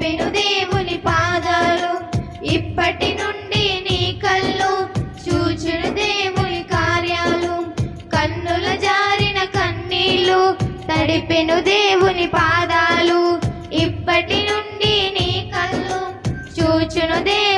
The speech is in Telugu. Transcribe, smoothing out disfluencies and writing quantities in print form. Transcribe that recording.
తడిపెను దేవుని పాదాలు ఇప్పటి నుండి నీ కళ్ళు చూచును దేవుని కార్యాలు కన్నుల జారిన కన్నీళ్ళు తడిపెను దేవుని పాదాలు ఇప్పటి నుండి నీ కళ్ళు చూచును దేవుని